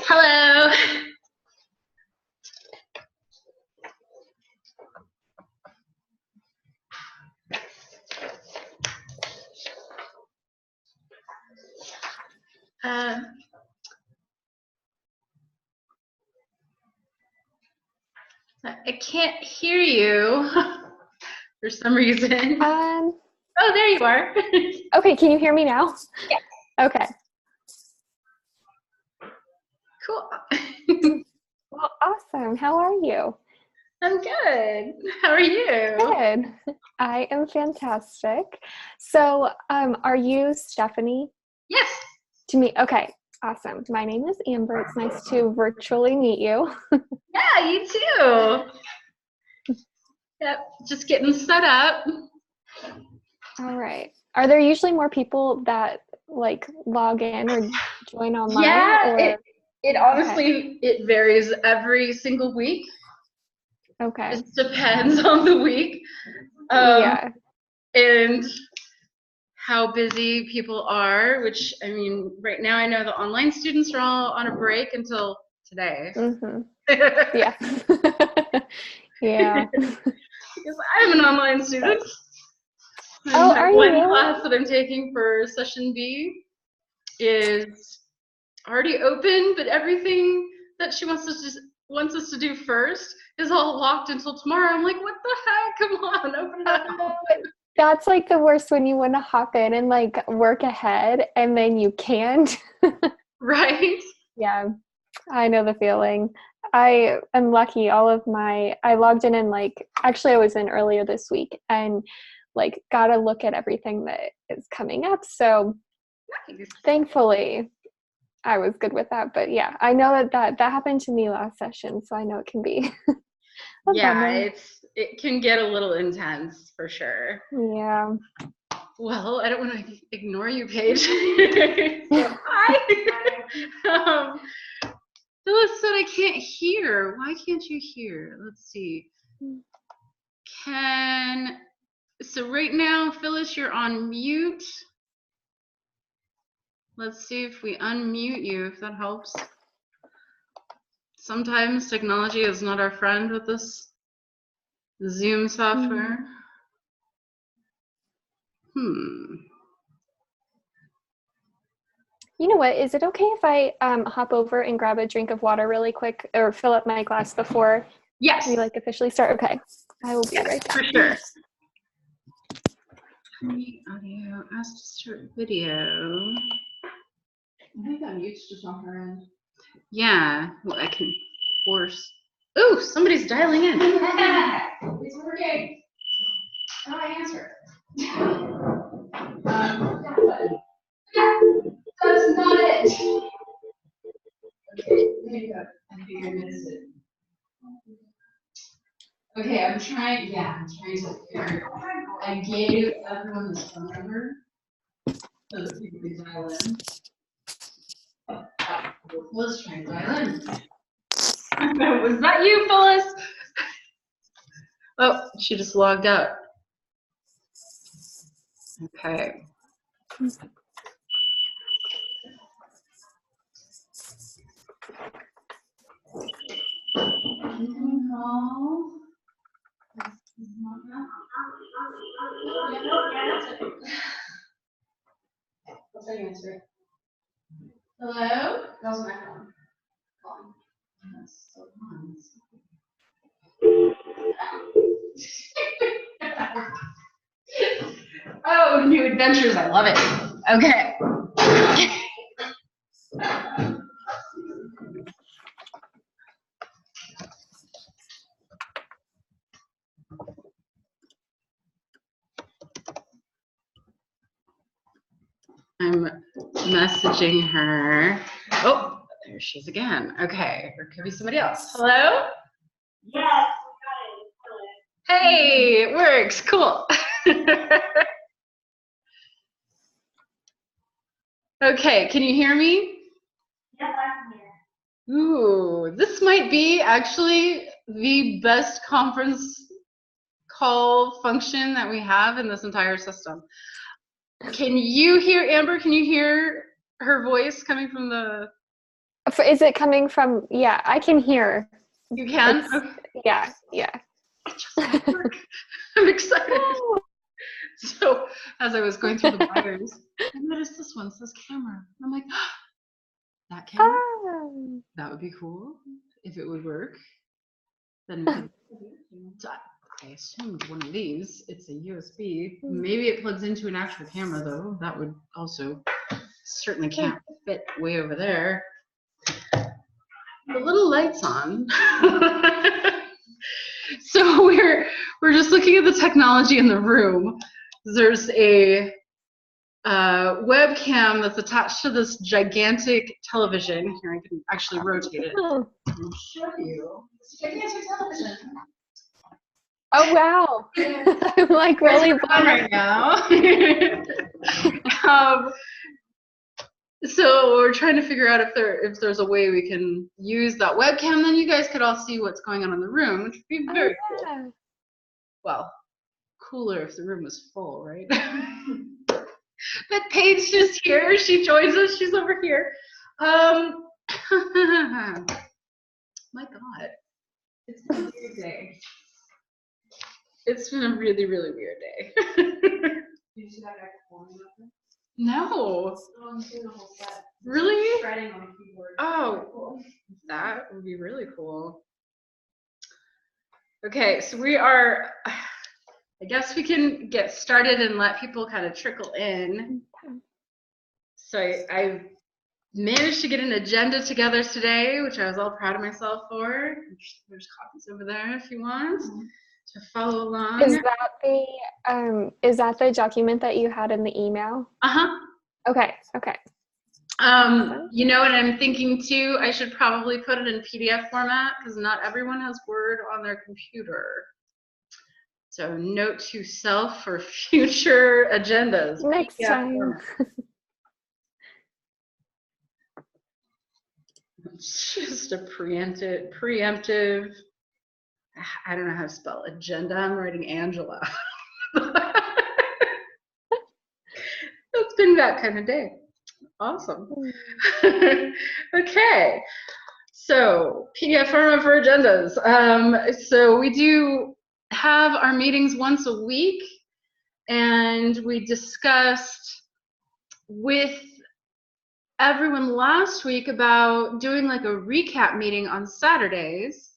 Hello. I can't hear you for some reason. Oh, there you are. Okay, can you hear me now? Yeah. Okay. Cool. Well, awesome. How are you? I'm good. How are you? Good. I am fantastic. So, are you Stephanie? Yes. To me, okay. Awesome. My name is Amber. It's nice to virtually meet you. Yeah, you too. Yep, just getting set up. All right. Are there usually more people that like log in or join online? Yeah, or? It honestly, it varies every single week. Okay. It depends on the week. Yeah. And how busy people are, which, I mean, right now I know the online students are all on a break until today. Mm-hmm. Yeah. Yeah. Because I'm an online student. Oh, my are you one really? class that I'm taking for session B is already open, but everything that she wants us to do first is all locked until tomorrow. I'm like, what the heck? Come on, open it up. That's like the worst when you want to hop in and like work ahead and then you can't. Right? Yeah, I know the feeling. I am lucky. I logged in and actually I was in earlier this week and got to look at everything that is coming up. So Nice. Thankfully I was good with that. But yeah, I know that happened to me last session. So I know it can be Yeah, it can get a little intense for sure. Yeah. Well, I don't want to ignore you, Paige. So, hi. Phyllis said I can't hear. Why can't you hear? Let's see. So right now, Phyllis, you're on mute. Let's see if we unmute you, if that helps. Sometimes technology is not our friend with this Zoom software. You know what? Is it okay if I hop over and grab a drink of water really quick or fill up my glass before Yes. we officially start? Okay. I will be right back. For sure. Audio, ask to start video. I think that mute's just on her end. Yeah, well, I can force. Ooh, somebody's dialing in. It's working. How do I answer? That's not it. Okay, there you go. I think I missed it. Okay, I'm trying to figure. I gave everyone this phone number so that people can dial in. Let's try to dial in. Was that you, Phyllis? Oh, she just logged out. Okay. What's that answer? Hello? That was my phone. That's so fun. Oh, new adventures. I love it. Okay. I'm messaging her. Oh, there she is again. Okay, or it could be somebody else. Hello? Yes. Hey, it works. Cool. Okay, can you hear me? Yes, I can hear. Ooh, this might be actually the best conference call function that we have in this entire system. Can you hear, Amber, can you hear her voice coming from the... Is it coming from, yeah, I can hear. You can? It's- Okay. Yeah, yeah. I'm excited. So as I was going through the wires, I noticed this one says camera. I'm like, that camera? Oh. That would be cool if it would work. Then we could, so I assumed one of these. It's a USB. Maybe it plugs into an actual camera though. That would also certainly can't fit way over there. The little light's on. So we're just looking at the technology in the room. There's a webcam that's attached to this gigantic television. Here, I can actually rotate it Oh. and show you. It's a gigantic television. Oh, wow. I'm like really blown right now. So we're trying to figure out if there's a way we can use that webcam. Then you guys could all see what's going on in the room, which would be very cool. Well, cooler if the room was full, right? But Paige just here. She joins us. She's over here. My God, it's been a weird day. It's been a really, really weird day. Did you see that guy performing up there? No. I'm doing the whole set. Really? Shredding on the keyboard. Oh, Cool. that would be really cool. Okay, so we are, I guess we can get started and let people kind of trickle in. So I managed to get an agenda together today, which I was all proud of myself for. There's copies over there if you want to follow along. Is that the document that you had in the email? Uh-huh. Okay. You know what I'm thinking too? I should probably put it in PDF format because not everyone has Word on their computer. So note to self for future agendas. Next PDF time. format. It's just a preemptive, I don't know how to spell agenda. I'm writing Angela. It's been that kind of day. Awesome. Okay. So PDF format for agendas. So we do have our meetings once a week, and we discussed with everyone last week about doing like a recap meeting on Saturdays,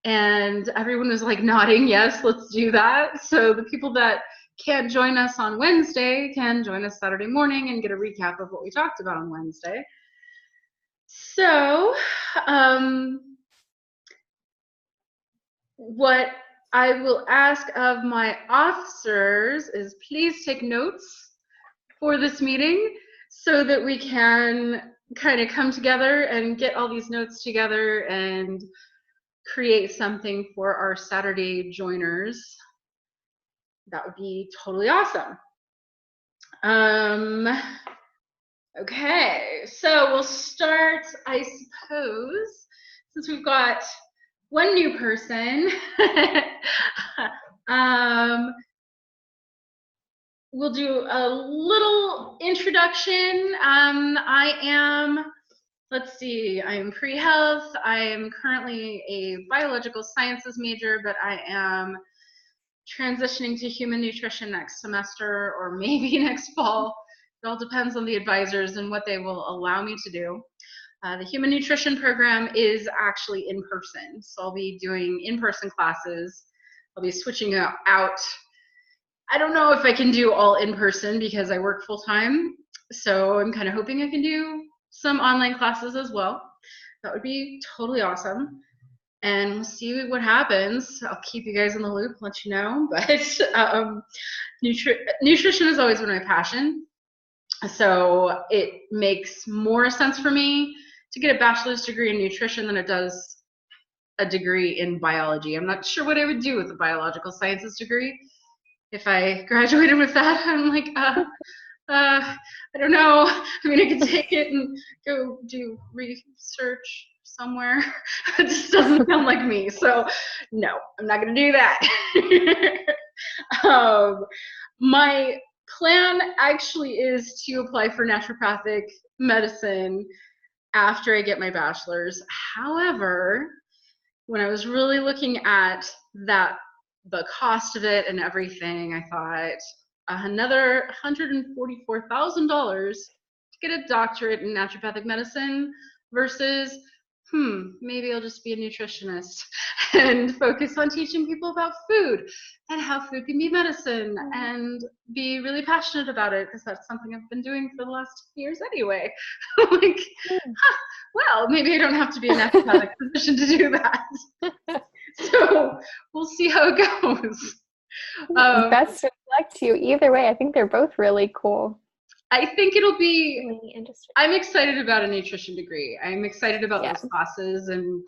and everyone was like nodding, yes, let's do that. So the people that can't join us on Wednesday can join us Saturday morning and get a recap of what we talked about on Wednesday. So what I will ask of my officers is please take notes for this meeting so that we can kind of come together and get all these notes together and create something for our Saturday joiners. That would be totally awesome. Okay, so we'll start, I suppose, since we've got one new person. We'll do a little introduction. I am, let's see, I am pre-health. I am currently a biological sciences major, but I am transitioning to human nutrition next semester or maybe next fall. It all depends on the advisors and what they will allow me to do. The human nutrition program is actually in person, so I'll be doing in-person classes. I'll be switching out. I don't know if I can do all in person because I work full time, so I'm kind of hoping I can do some online classes as well. That would be totally awesome. And we'll see what happens. I'll keep you guys in the loop, let you know. But nutrition is always been my passion. So it makes more sense for me to get a bachelor's degree in nutrition than it does a degree in biology. I'm not sure what I would do with a biological sciences degree. If I graduated with that, I'm like, I don't know. I mean, I could take it and go do research somewhere. It just doesn't sound like me. So no, I'm not going to do that. My plan actually is to apply for naturopathic medicine after I get my bachelor's. However, when I was really looking at the cost of it and everything, I thought another $144,000 to get a doctorate in naturopathic medicine versus maybe I'll just be a nutritionist and focus on teaching people about food and how food can be medicine and be really passionate about it, because that's something I've been doing for the last years anyway. Like, well, maybe I don't have to be a naturopathic physician to do that. So we'll see how it goes. Best of luck to you. Either way, I think they're both really cool. I think it'll be Really interesting. I'm excited about a nutrition degree. I'm excited about those classes and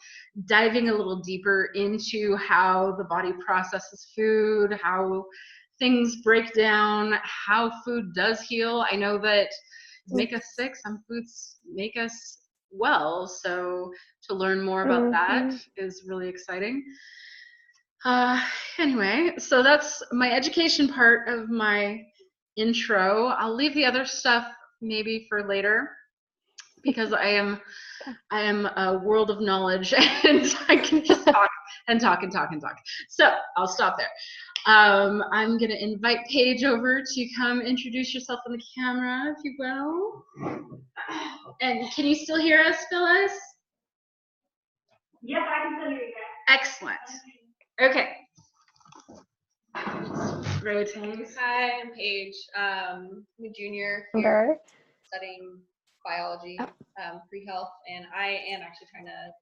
diving a little deeper into how the body processes food, how things break down, how food does heal. I know that make us sick, some foods make us well. So to learn more about that is really exciting. Anyway, so that's my education part of my intro. I'll leave the other stuff maybe for later, because I am a world of knowledge and I can just talk and talk and talk and talk. So I'll stop there. I'm gonna invite Paige over to come introduce yourself on the camera, if you will. And can you still hear us, Phyllis? Yep, I can still hear you guys. Excellent. Okay. Rotate. Hi, I'm Paige. I'm a junior Amber. studying biology, pre-health, and I am actually trying to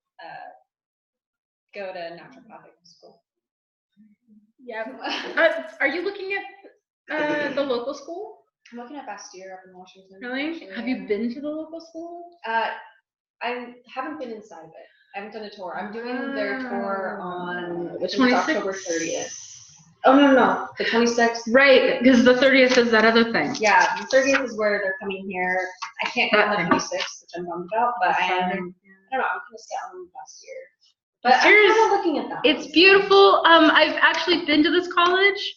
go to naturopathic school. Yeah. Are you looking at the local school? I'm looking at Bastyr up in Washington. Really? Actually, Have you been to the local school? I haven't been inside of it. I haven't done a tour. I'm doing their tour on The 26th? October 30th. Oh, no, the 26th. Right, because the 30th is that other thing. Yeah, the 30th is where they're coming here. I can't go on the 26th, which I'm bummed about, but I don't know, I'm going to stay on Bastyr. But I'm kind of looking at that. It's beautiful. I've actually been to this college.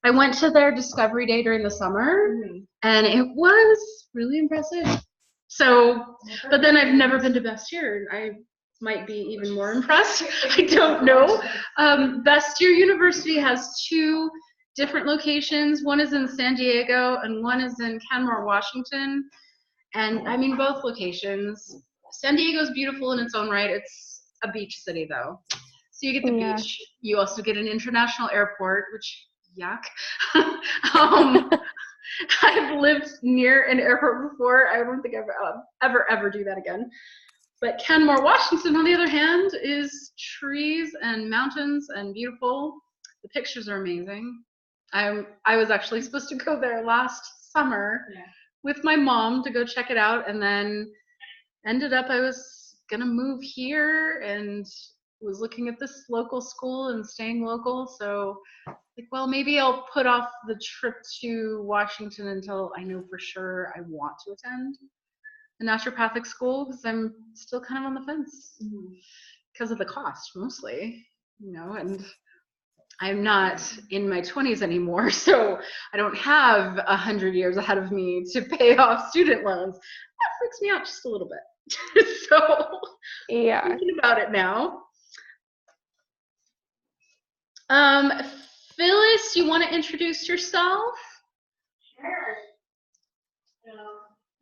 I went to their Discovery Day during the summer, and it was really impressive. So, but then I've never been to Bastyr. I might be even more impressed. I don't know. Bastyr University has two different locations. One is in San Diego, and one is in Canmore, Washington. And I mean, both locations. San Diego is beautiful in its own right. It's a beach city, though. So you get the beach. You also get an international airport, which, yuck. I've lived near an airport before. I don't think I've ever do that again. But Canmore, Washington, on the other hand, is trees and mountains and beautiful. The pictures are amazing. I was actually supposed to go there last summer with my mom to go check it out, and then ended up I was gonna move here and was looking at this local school and staying local. So, like, well, maybe I'll put off the trip to Washington until I know for sure I want to attend a naturopathic school, because I'm still kind of on the fence because of the cost mostly, you know, and I'm not in my 20s anymore, so I don't have 100 years ahead of me to pay off student loans. That freaks me out just a little bit. So thinking about it now. Phyllis, you want to introduce yourself? Sure. So,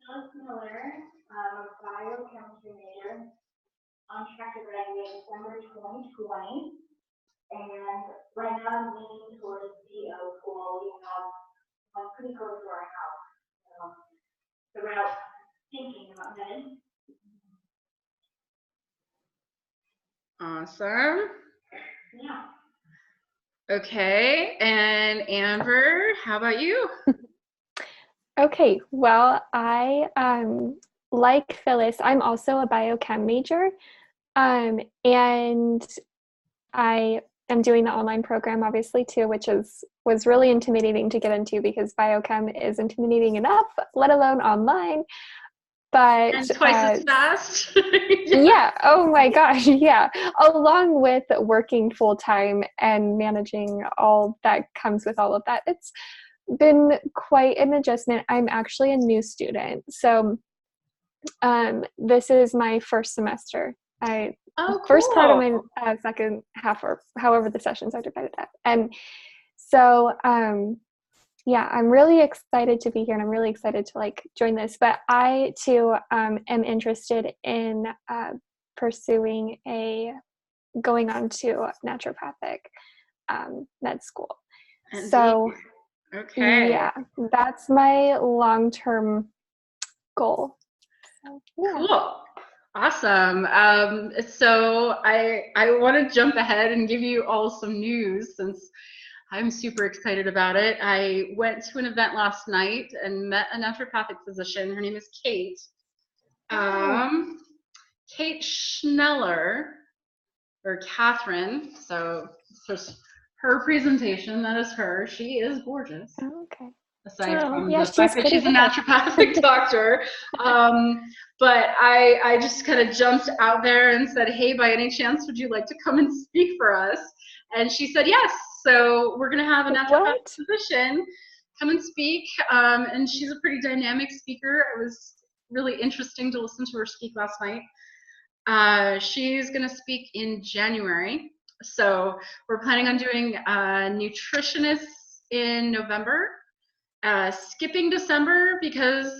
Phyllis Miller, I'm a biochemistry major, on track to graduate December 2020. And right now I'm leaning towards DO school. We have one pretty close to our house. The route thinking about headed. Awesome. Yeah. Okay, and Amber, how about you? Okay, well, I, like Phyllis, I'm also a biochem major, and I am doing the online program, obviously, too, which was really intimidating to get into because biochem is intimidating enough, let alone online. But and twice as fast. Yeah. Oh my gosh. Yeah. Along with working full time and managing all that comes with all of that, been quite an adjustment. I'm actually a new student. So this is my first semester. First part of my second half, or however the sessions are divided up. And so, yeah, I'm really excited to be here, and I'm really excited to like join this. But I too am interested in pursuing going on to naturopathic med school. Indeed. So, okay, yeah, that's my long-term goal. So, yeah. Cool. Awesome. So I want to jump ahead and give you all some news since I'm super excited about it. I went to an event last night and met a naturopathic physician. Her name is Kate. Kate Schneller, or Catherine. So her presentation, that is her. She is gorgeous. Okay. Aside from yeah, the fact that she's a naturopathic doctor. But I just kind of jumped out there and said, hey, by any chance, would you like to come and speak for us? And she said yes. So we're going to have a naturopathic physician come and speak. And she's a pretty dynamic speaker. It was really interesting to listen to her speak last night. She's going to speak in January. So we're planning on doing nutritionists in November. Skipping December because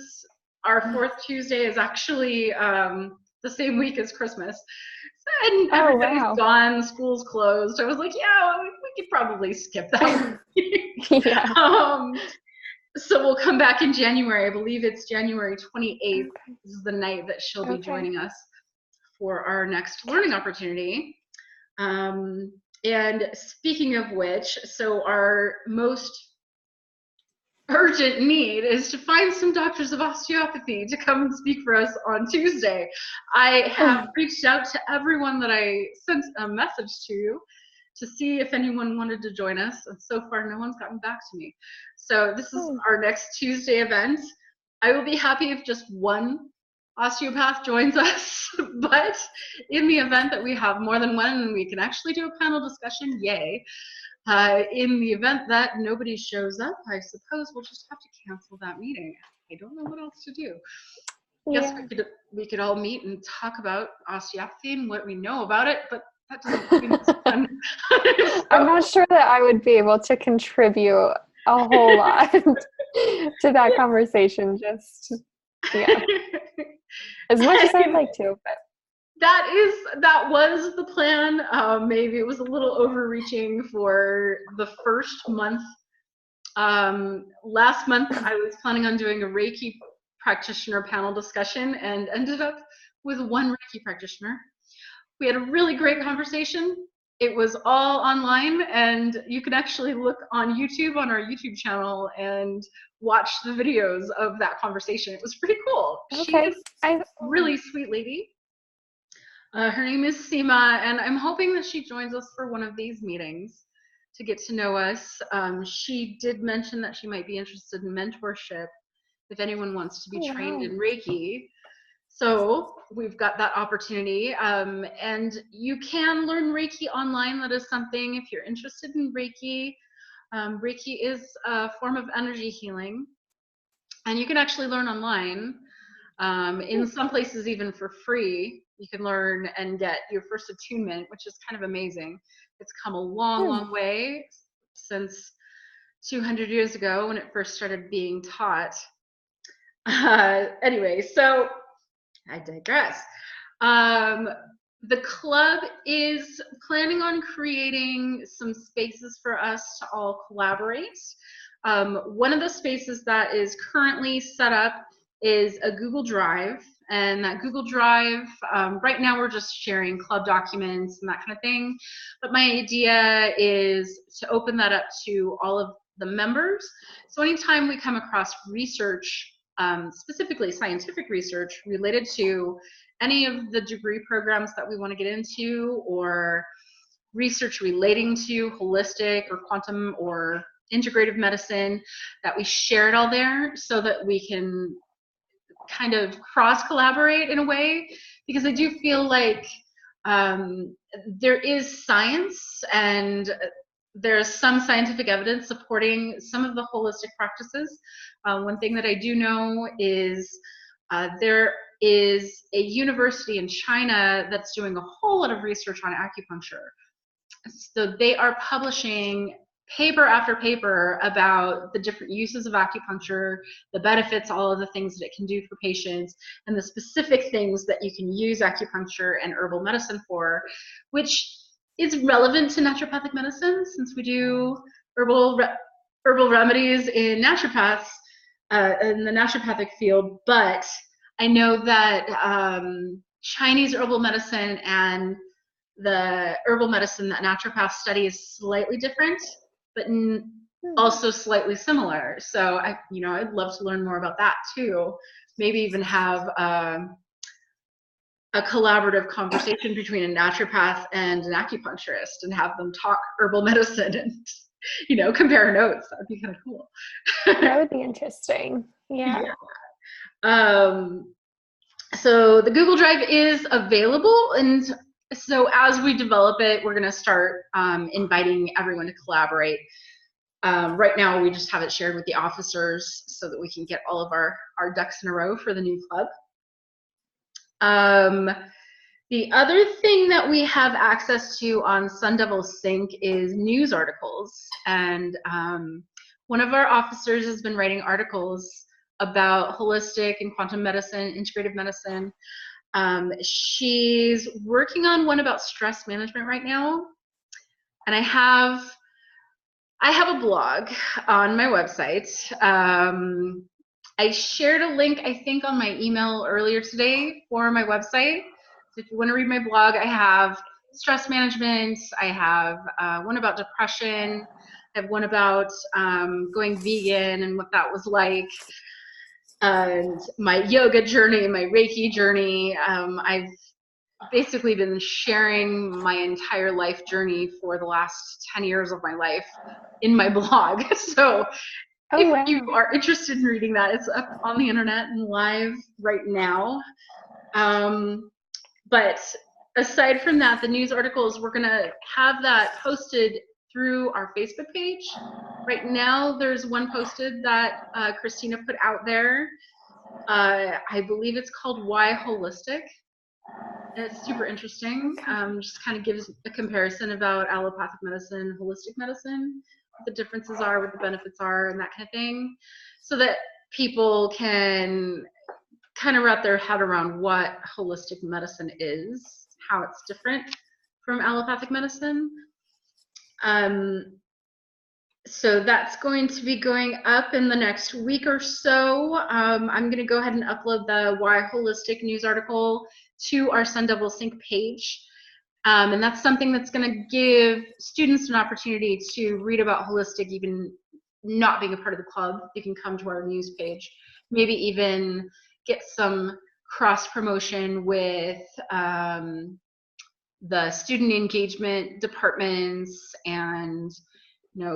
our fourth Tuesday is actually the same week as Christmas. And everybody's gone, school's closed. I was like, yeah, we could probably skip that week. Yeah. So we'll come back in January. I believe it's January 28th. This is the night that she'll be joining us for our next learning opportunity. And speaking of which, so our most urgent need is to find some doctors of osteopathy to come and speak for us on Tuesday. I have reached out to everyone that I sent a message to see if anyone wanted to join us, and so far no one's gotten back to me. So this is our next Tuesday event. I will be happy if just one osteopath joins us, but in the event that we have more than one and we can actually do a panel discussion, yay. In the event that nobody shows up, I suppose we'll just have to cancel that meeting. I don't know what else to do. Yes, we could all meet and talk about osteopathy and what we know about it, but that doesn't seem as fun. I'm not sure that I would be able to contribute a whole lot to that conversation. Just as much as I'd like to, but. That was the plan. Maybe it was a little overreaching for the first month. Last month, I was planning on doing a Reiki practitioner panel discussion and ended up with one Reiki practitioner. We had a really great conversation. It was all online, and you can actually look on YouTube, on our YouTube channel, and watch the videos of that conversation. It was pretty cool. She is a really sweet lady. Her name is Seema, and I'm hoping that she joins us for one of these meetings to get to know us. She did mention that she might be interested in mentorship if anyone wants to be trained in Reiki. So we've got that opportunity. And you can learn Reiki online. That is something, if you're interested in Reiki. Reiki is a form of energy healing, and you can actually learn online. In some places even for free. You can learn and get your first attunement, which is kind of amazing. It's come a long way since 200 years ago when it first started being taught. Anyway, so I digress. The club is planning on creating some spaces for us to all collaborate. One of the spaces that is currently set up is a Google Drive, and that Google Drive, right now we're just sharing club documents and that kind of thing, but my idea is to open that up to all of the members. So anytime we come across research, specifically scientific research related to any of the degree programs that we want to get into, or research relating to holistic or quantum or integrative medicine, that we share it all there so that we can kind of cross-collaborate in a way, because I do feel like there is science and there's some scientific evidence supporting some of the holistic practices. One thing that I do know is there is a university in China that's doing a whole lot of research on acupuncture. So they are publishing paper after paper about the different uses of acupuncture, the benefits, all of the things that it can do for patients, and the specific things that you can use acupuncture and herbal medicine for, which is relevant to naturopathic medicine, since we do herbal remedies in naturopaths, in the naturopathic field. But I know that Chinese herbal medicine and the herbal medicine that naturopaths study is slightly different, but also slightly similar. So I'd love to learn more about that too. Maybe even have a collaborative conversation between a naturopath and an acupuncturist and have them talk herbal medicine and compare notes. That would be kind of cool. That would be interesting. Yeah. So the Google Drive is available, and so as we develop it, we're going to start inviting everyone to collaborate. Right now, we just have it shared with the officers so that we can get all of our ducks in a row for the new club. The other thing that we have access to on Sun Devil Sync is news articles, and one of our officers has been writing articles about holistic and quantum medicine, integrative medicine. She's working on one about stress management right now, and I have a blog on my website. I shared a link, I think, on my email earlier today for my website. So if you want to read my blog, I have stress management, I have one about depression, I have one about going vegan and what that was like, and my yoga journey, my Reiki journey. I've basically been sharing my entire life journey for the last 10 years of my life in my blog. So if you are interested in reading that, it's up on the internet and live right now. But aside from that, the news articles, we're going to have that posted through our Facebook page. Right now, there's one posted that Christina put out there. I believe it's called Why Holistic. And it's super interesting. Just kind of gives a comparison about allopathic medicine, holistic medicine, what the differences are, what the benefits are, and that kind of thing, so that people can kind of wrap their head around what holistic medicine is, how it's different from allopathic medicine. So that's going to be going up in the next week or so. I'm going to go ahead and upload the Why Holistic news article to our Sun Devil Sync page. And that's something that's going to give students an opportunity to read about holistic, even not being a part of the club. You can come to our news page, maybe even get some cross promotion with the student engagement departments, and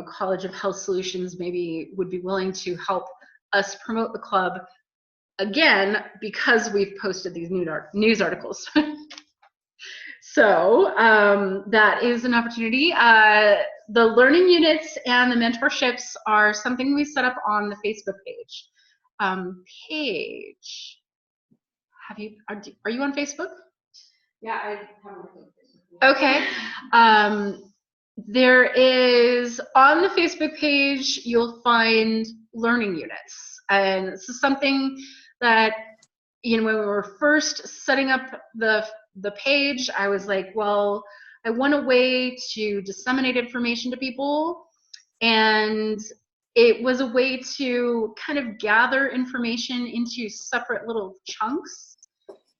College of Health Solutions maybe would be willing to help us promote the club again because we've posted these news articles. So that is an opportunity. The learning units and the mentorships are something we set up on the Facebook page. Are you on Facebook? Yeah, I haven't looked at Facebook. Okay. There is, on the Facebook page, you'll find learning units. And this is something that, when we were first setting up the page, I was like, well, I want a way to disseminate information to people. And it was a way to kind of gather information into separate little chunks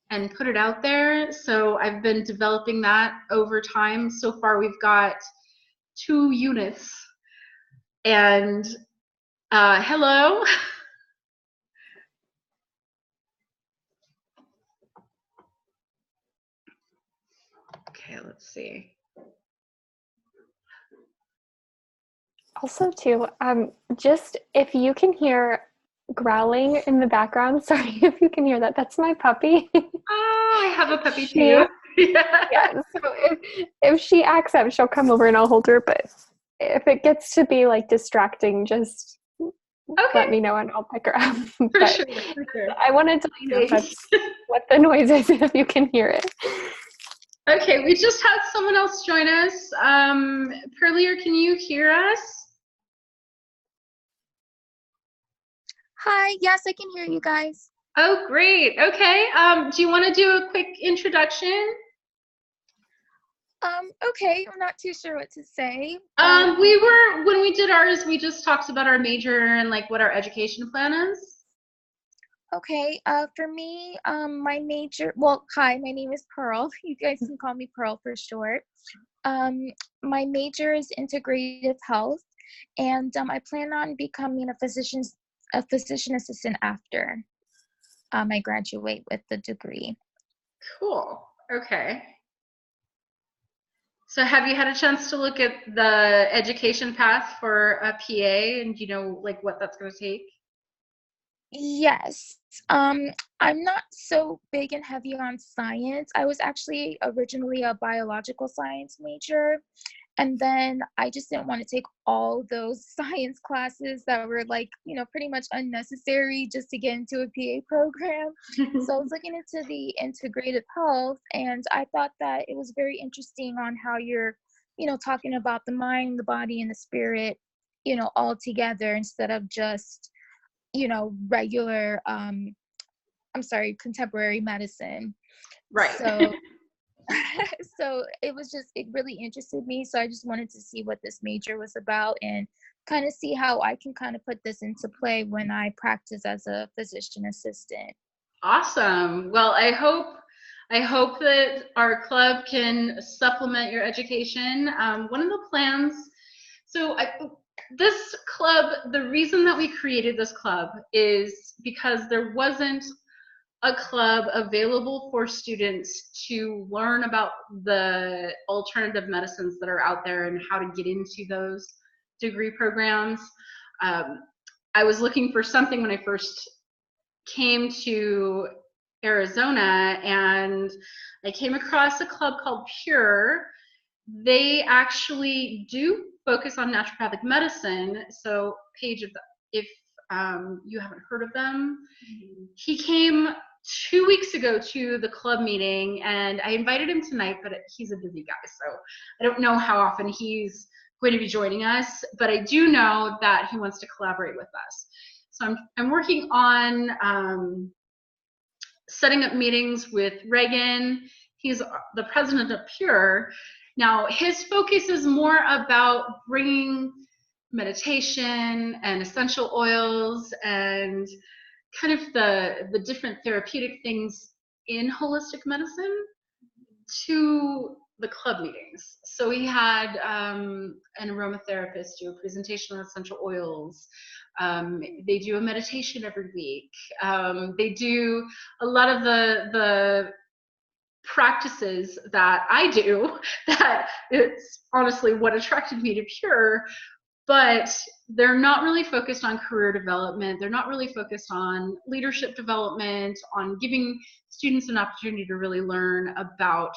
and put it out there. So I've been developing that over time. So far, we've got 2 units. And hello. Okay, let's see. Also, too, just if you can hear growling in the background, sorry if you can hear that. That's my puppy. Oh, I have a puppy too. Yeah. So if she acts up, she'll come over and I'll hold her. But if it gets to be like distracting, just let me know and I'll pick her up. For But sure, for sure. I wanted to let you know that's what the noise is, if you can hear it. Okay, we just had someone else join us. Perlier, can you hear us? Hi, yes, I can hear you guys. Oh, great. Okay. Do you want to do a quick introduction? Okay, I'm not too sure what to say. When we did ours, we just talked about our major and like what our education plan is. Okay, for me, my major, well, hi, my name is Pearl. You guys can call me Pearl for short. My major is integrative health, and I plan on becoming a physician assistant after I graduate with the degree. Cool. Okay. So have you had a chance to look at the education path for a PA, and you know like what that's going to take? Yes. I'm not so big and heavy on science. I was actually originally a biological science major, and then I just didn't want to take all those science classes that were like, pretty much unnecessary just to get into a PA program. So I was looking into the integrative health, and I thought that it was very interesting on how you're, talking about the mind, the body, and the spirit, all together instead of just regular contemporary medicine. Right. So so it really interested me, so I just wanted to see what this major was about and kind of see how I can kind of put this into play when I practice as a physician assistant. Awesome. Well, I hope that our club can supplement your education. One of the plans, this club, the reason that we created this club is because there wasn't a club available for students to learn about the alternative medicines that are out there and how to get into those degree programs. I was looking for something when I first came to Arizona, and I came across a club called Pure. They actually do focus on naturopathic medicine. So Paige, if you haven't heard of them, he came 2 weeks ago to the club meeting, and I invited him tonight, but he's a busy guy, so I don't know how often he's going to be joining us, but I do know that he wants to collaborate with us. So I'm working on setting up meetings with Reagan. He's the president of Pure. Now, his focus is more about bringing meditation and essential oils and kind of the different therapeutic things in holistic medicine to the club meetings. So we had an aromatherapist do a presentation on essential oils. They do a meditation every week. They do a lot of the practices that I do, that it's honestly what attracted me to Pure, but they're not really focused on career development. They're not really focused on leadership development, on giving students an opportunity to really learn about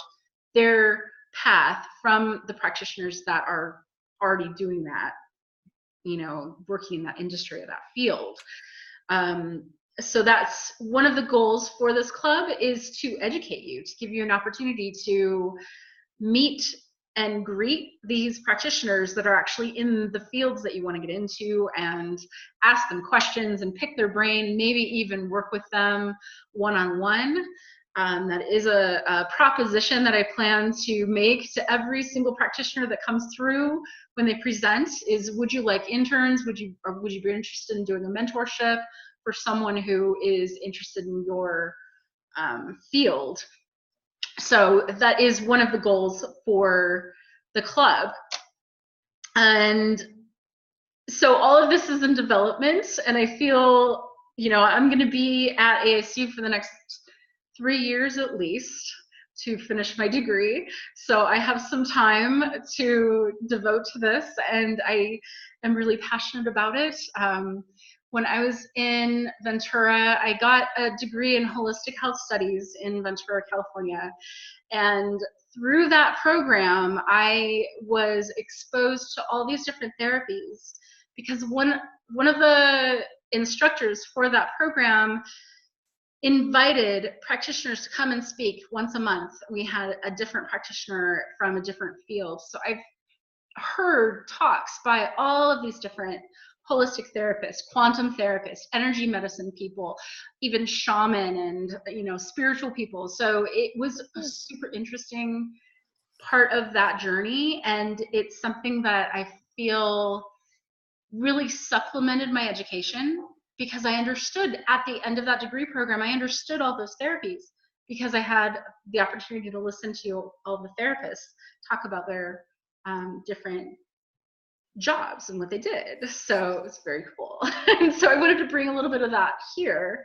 their path from the practitioners that are already doing that, working in that industry or that field. So that's one of the goals for this club, is to educate you, to give you an opportunity to meet and greet these practitioners that are actually in the fields that you want to get into, and ask them questions and pick their brain, maybe even work with them one-on-one. That is a proposition that I plan to make to every single practitioner that comes through when they present, is would you like interns? Would you be interested in doing a mentorship for someone who is interested in your field? So that is one of the goals for the club. And so all of this is in development, and I feel, I'm going to be at ASU for the next 3 years at least to finish my degree. So I have some time to devote to this, and I am really passionate about it. when I was in Ventura, I got a degree in holistic health studies in Ventura, California. And through that program, I was exposed to all these different therapies because one of the instructors for that program invited practitioners to come and speak once a month. We had a different practitioner from a different field. So I've heard talks by all of these different holistic therapists, quantum therapists, energy medicine people, even shaman and, you know, spiritual people. So it was a super interesting part of that journey. And it's something that I feel really supplemented my education, because I understood at the end of that degree program, I understood all those therapies because I had the opportunity to listen to all the therapists talk about their different jobs and what they did. So it's very cool. And so I wanted to bring a little bit of that here.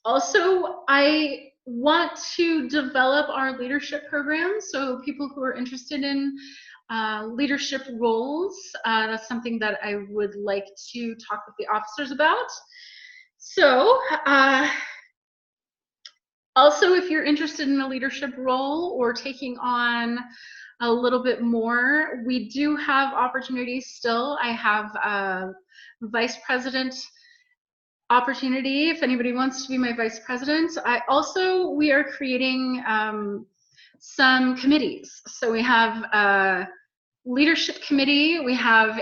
Also, I want to develop our leadership program. So people who are interested in leadership roles, that's something that I would like to talk with the officers about. So also, if you're interested in a leadership role or taking on a little bit more, we do have opportunities still. I have a vice president opportunity if anybody wants to be my vice president. We are creating some committees. So we have a leadership committee. We have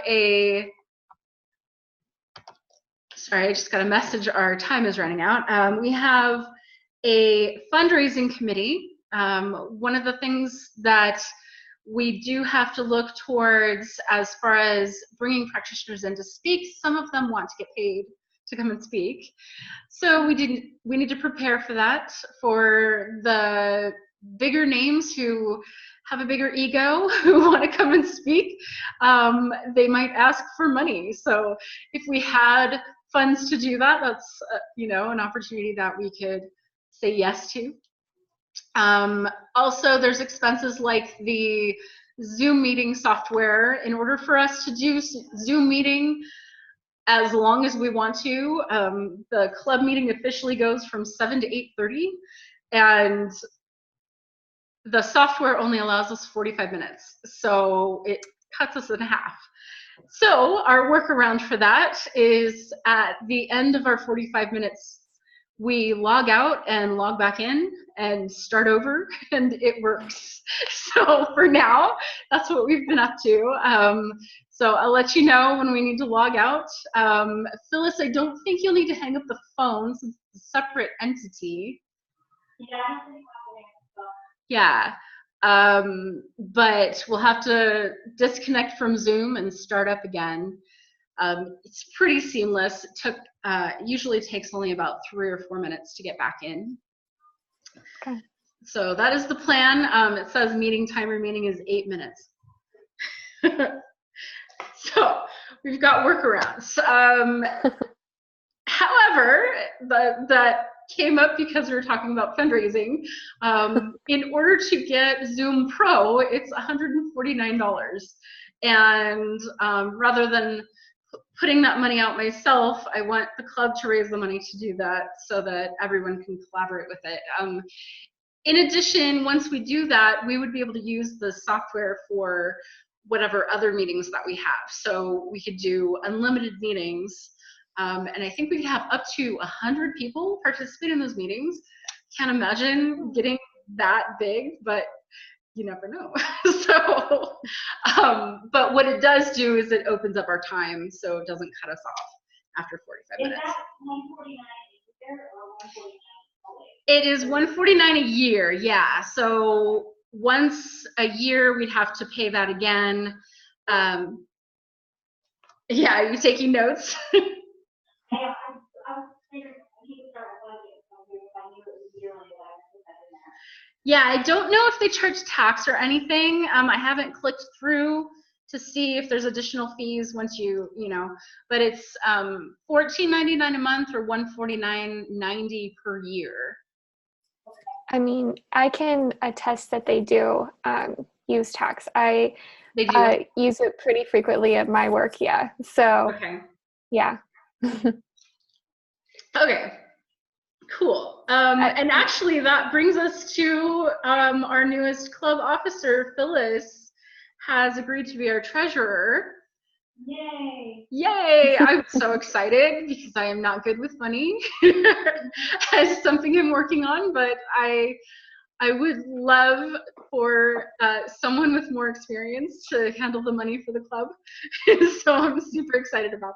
sorry, I just got a message, our time is running out. We have a fundraising committee. One of the things that we do have to look towards as far as bringing practitioners in to speak, some of them want to get paid to come and speak. So we need to prepare for that. For the bigger names who have a bigger ego, who want to come and speak, they might ask for money. So if we had funds to do that, that's you know, an opportunity that we could say yes to. Also, there's expenses like the Zoom meeting software. In order for us to do Zoom meeting as long as we want to, the club meeting officially goes from 7 to 8:30, and the software only allows us 45 minutes, so it cuts us in half. So our workaround for that is at the end of our 45 minutes, we log out and log back in and start over, and it works. So for now, that's what we've been up to. So I'll let you know when we need to log out. Phyllis, I don't think you'll need to hang up the phone since it's a separate entity. Yeah, I don't think Yeah, but we'll have to disconnect from Zoom and start up again. It's pretty seamless. It usually takes only about 3 or 4 minutes to get back in. Okay. So that is the plan. It says meeting time remaining is 8 minutes. So we've got workarounds. However, that came up because we were talking about fundraising. In order to get Zoom Pro, it's $149. And rather than putting that money out myself, I want the club to raise the money to do that so that everyone can collaborate with it. In addition, once we do that, we would be able to use the software for whatever other meetings that we have. So we could do unlimited meetings. And I think we could have up to 100 people participate in those meetings. Can't imagine getting that big, but you never know. So, but what it does do is it opens up our time so it doesn't cut us off after 45 minutes. Is that $149 a year or $149 always? It is $149 a year, yeah. So once a year we'd have to pay that again. Yeah, are you taking notes? I was figuring he could start a budget, so I knew it was yearly, that I put that in there. Yeah, I don't know if they charge tax or anything. I haven't clicked through to see if there's additional fees once you know, but it's $14.99 a month or $149.90 per year. I mean, I can attest that they do use tax. They do. Use it pretty frequently at my work, yeah. So, okay. yeah. Okay, cool. And actually that brings us to our newest club officer, Phyllis, has agreed to be our treasurer. Yay! Yay! I'm so excited because I am not good with money. It's something I'm working on, but I would love for someone with more experience to handle the money for the club. So I'm super excited about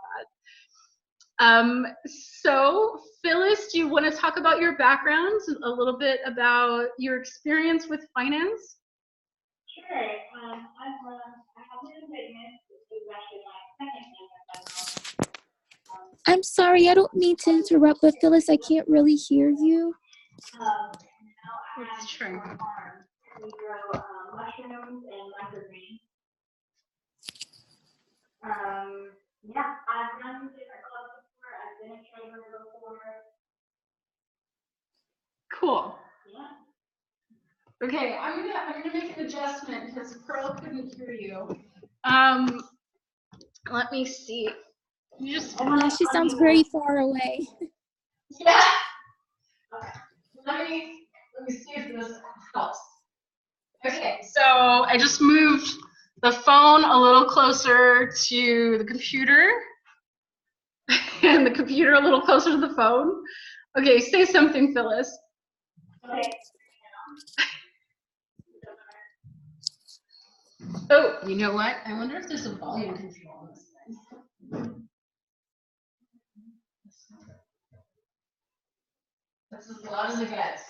that. So Phyllis, do you want to talk about your background, a little bit about your experience with finance? Sure. I have been in business. This is actually my second business. I'm sorry, I don't mean to interrupt, but Phyllis, I can't really hear you. Now I Let's have try. a farm. We grow mushrooms and microgreens. Yeah, I've run different clubs before. I've been a treasurer before. Cool. Yeah. Okay, I'm gonna make an adjustment because Pearl couldn't hear you. Let me see. You just Yeah, she sounds very far away. yeah. Let me see if this helps. Okay, so I just moved the phone a little closer to the computer and the computer a little closer to the phone. Okay, say something, Phyllis. Okay. Oh, you know what? I wonder if there's a volume control on this thing. That's as loud as it gets.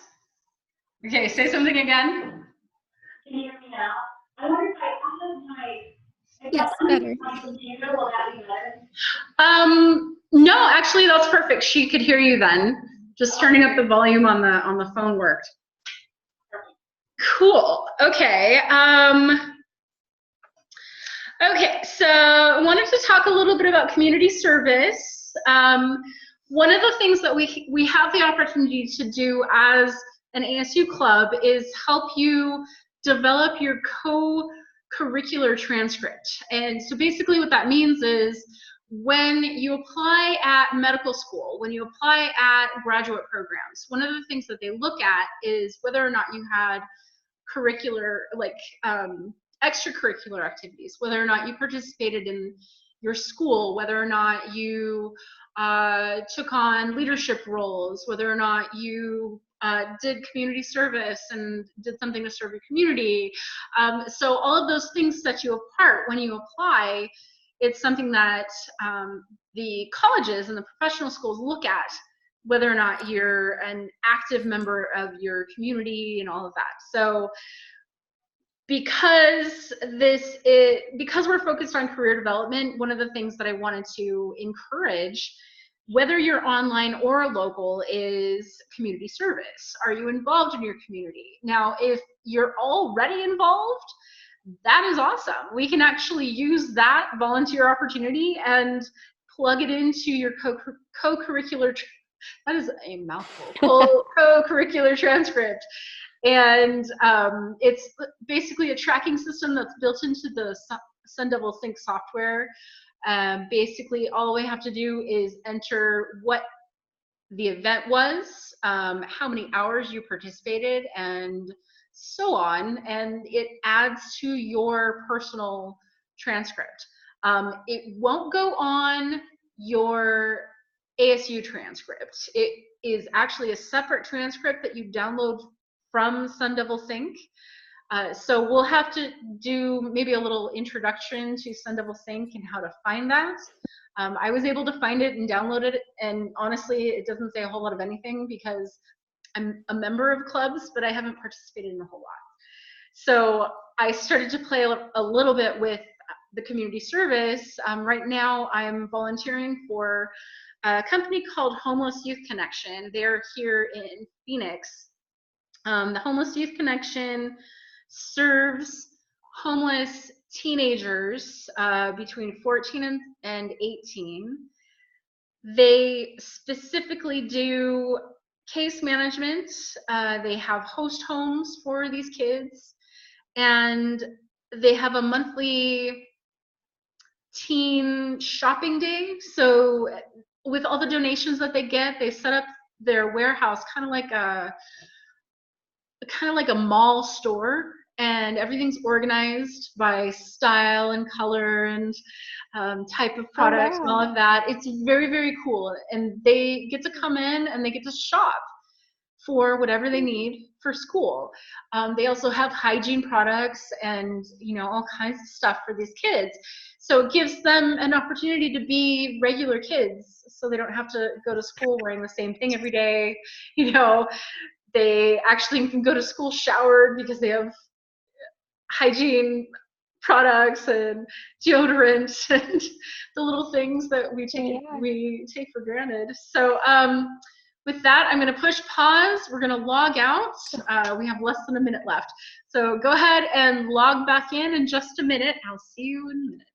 Okay, say something again. Can you hear me now? I wonder if I have my. Yes, better. My computer, will that be better? No, actually that's perfect. She could hear you then. Just turning up the volume on the phone worked. Cool. Okay. Okay, so I wanted to talk a little bit about community service. One of the things that we have the opportunity to do as an ASU club is help you develop your co-curricular transcript. And so basically what that means is when you apply at medical school, when you apply at graduate programs, one of the things that they look at is whether or not you had curricular, like extracurricular activities, whether or not you participated in your school, whether or not you took on leadership roles, whether or not you did community service and did something to serve your community. So all of those things set you apart when you apply. It's something that the colleges and the professional schools look at, whether or not you're an active member of your community and all of that. So because we're focused on career development, one of the things that I wanted to encourage, whether you're online or local, is community service. Are you involved in your community? Now, if you're already involved, that is awesome. We can actually use that volunteer opportunity and plug it into your co-curricular, that is a mouthful, co-curricular transcript. And it's basically a tracking system that's built into the Sun Devil Sync software. Basically, all we have to do is enter what the event was, how many hours you participated, and so on, and it adds to your personal transcript. It won't go on your ASU transcript. It is actually a separate transcript that you download from Sun Devil Sync. So we'll have to do maybe a little introduction to Sun Devil Sync and how to find that. I was able to find it and download it, and honestly, it doesn't say a whole lot of anything because I'm a member of clubs, but I haven't participated in a whole lot. So I started to play a little bit with the community service. Right now, I'm volunteering for a company called Homeless Youth Connection. They're here in Phoenix. The Homeless Youth Connection serves homeless teenagers between 14 and 18. They specifically do case management. They have host homes for these kids, and they have a monthly teen shopping day. So with all the donations that they get, they set up their warehouse kind of like a mall store, and everything's organized by style and color and type of product and all of that. It's very, very cool, and they get to come in and they get to shop for whatever they need for school. They also have hygiene products and, you know, all kinds of stuff for these kids. So it gives them an opportunity to be regular kids, so they don't have to go to school wearing the same thing every day. You know, they actually can go to school showered because they have hygiene products and deodorant and the little things that we take for granted. So with that, I'm going to push pause. We're going to log out. We have less than a minute left. So go ahead and log back in just a minute. I'll see you in a minute.